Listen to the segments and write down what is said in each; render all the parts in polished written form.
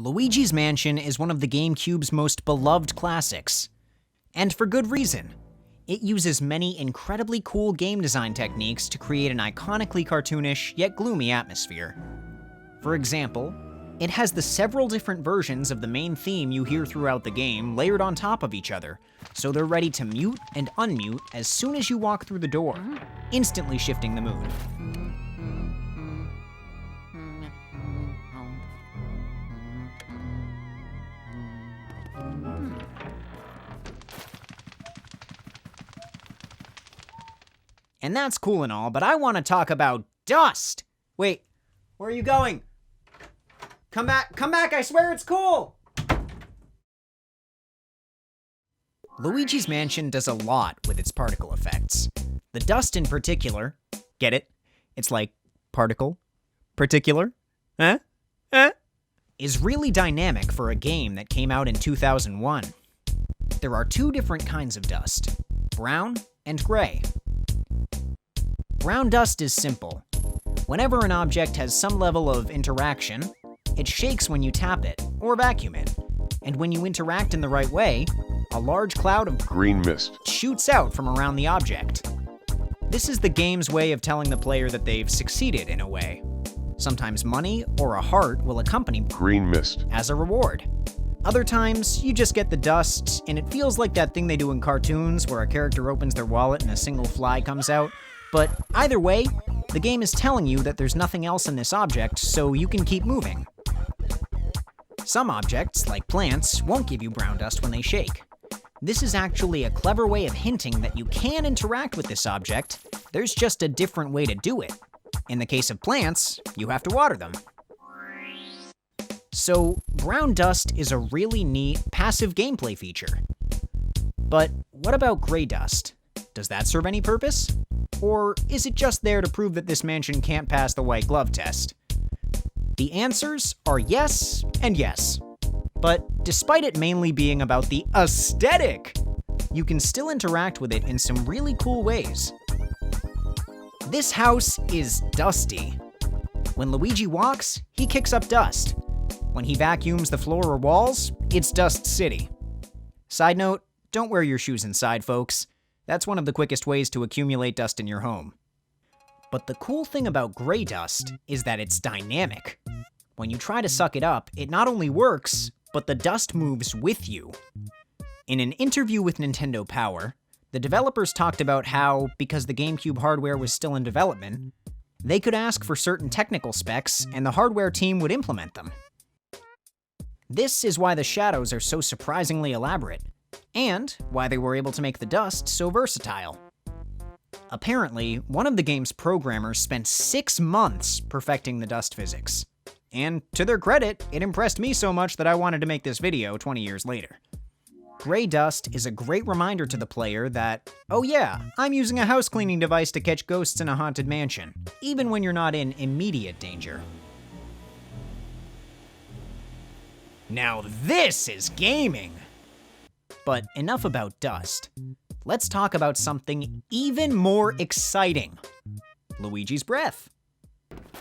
Luigi's Mansion is one of the GameCube's most beloved classics. And for good reason. It uses many incredibly cool game design techniques to create an iconically cartoonish yet gloomy atmosphere. For example, it has the several different versions of the main theme you hear throughout the game layered on top of each other, so they're ready to mute and unmute as soon as you walk through the door, instantly shifting the mood. And that's cool and all, but I want to talk about dust! Wait, where are you going? Come back, I swear it's cool! Luigi's Mansion does a lot with its particle effects. The dust in particular, get it? It's like particle, particular, is really dynamic for a game that came out in 2001. There are two different kinds of dust, brown and gray. Brown dust is simple. Whenever an object has some level of interaction, it shakes when you tap it or vacuum it, and when you interact in the right way, a large cloud of green mist shoots out from around the object. This is the game's way of telling the player that they've succeeded in a way. Sometimes money or a heart will accompany green mist as a reward. Other times, you just get the dust, and it feels like that thing they do in cartoons where a character opens their wallet and a single fly comes out. But either way, the game is telling you that there's nothing else in this object, so you can keep moving. Some objects, like plants, won't give you brown dust when they shake. This is actually a clever way of hinting that you can interact with this object, there's just a different way to do it. In the case of plants, you have to water them. So, brown dust is a really neat, passive gameplay feature. But what about gray dust? Does that serve any purpose? Or is it just there to prove that this mansion can't pass the white glove test? The answers are yes and yes. But despite it mainly being about the aesthetic, you can still interact with it in some really cool ways. This house is dusty. When Luigi walks, he kicks up dust. When he vacuums the floor or walls, it's Dust City. Side note, don't wear your shoes inside, folks. That's one of the quickest ways to accumulate dust in your home. But the cool thing about gray dust is that it's dynamic. When you try to suck it up, it not only works, but the dust moves with you. In an interview with Nintendo Power, the developers talked about how, because the GameCube hardware was still in development, they could ask for certain technical specs and the hardware team would implement them. This is why the shadows are so surprisingly elaborate, and why they were able to make the dust so versatile. Apparently, one of the game's programmers spent 6 months perfecting the dust physics. And to their credit, it impressed me so much that I wanted to make this video 20 years later. Gray dust is a great reminder to the player that, oh yeah, I'm using a house cleaning device to catch ghosts in a haunted mansion, even when you're not in immediate danger. Now this is gaming! But enough about dust. Let's talk about something even more exciting. Luigi's breath.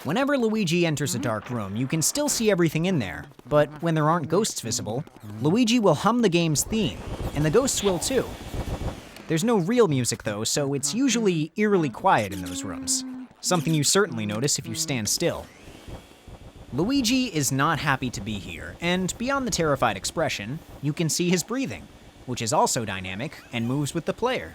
Whenever Luigi enters a dark room, you can still see everything in there, but when there aren't ghosts visible, Luigi will hum the game's theme, and the ghosts will too. There's no real music though, so it's usually eerily quiet in those rooms, something you certainly notice if you stand still. Luigi is not happy to be here, and beyond the terrified expression, you can see his breathing, which is also dynamic and moves with the player.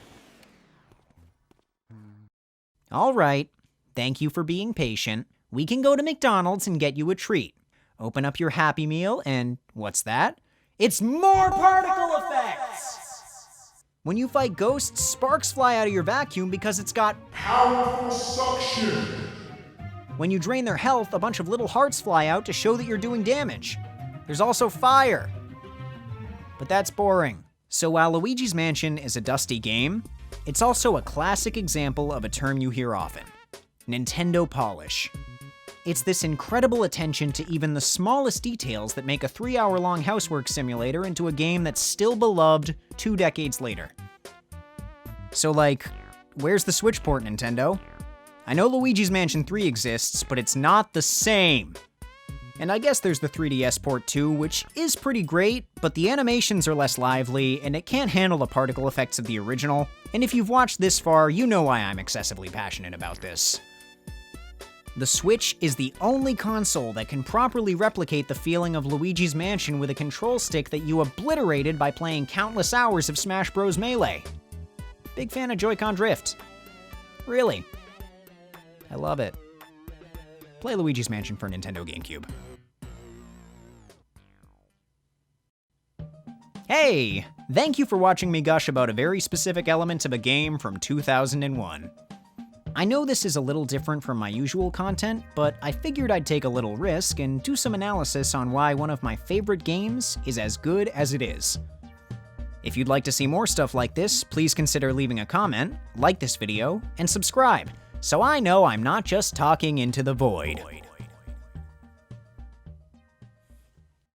All right, thank you for being patient. We can go to McDonald's and get you a treat. Open up your Happy Meal and what's that? It's more particle effects! When you fight ghosts, sparks fly out of your vacuum because it's got powerful suction. When you drain their health, a bunch of little hearts fly out to show that you're doing damage. There's also fire. But that's boring. So while Luigi's Mansion is a dusty game, it's also a classic example of a term you hear often: Nintendo polish. It's this incredible attention to even the smallest details that make a 3-hour-long housework simulator into a game that's still beloved 2 decades later. So like, where's the Switch port, Nintendo? I know Luigi's Mansion 3 exists, but it's not the same. And I guess there's the 3DS port too, which is pretty great, but the animations are less lively, and it can't handle the particle effects of the original. And if you've watched this far, you know why I'm excessively passionate about this. The Switch is the only console that can properly replicate the feeling of Luigi's Mansion with a control stick that you obliterated by playing countless hours of Smash Bros. Melee. Big fan of Joy-Con Drift. Really. I love it. Play Luigi's Mansion for Nintendo GameCube. Hey! Thank you for watching me gush about a very specific element of a game from 2001. I know this is a little different from my usual content, but I figured I'd take a little risk and do some analysis on why one of my favorite games is as good as it is. If you'd like to see more stuff like this, please consider leaving a comment, like this video, and subscribe, so I know I'm not just talking into the void.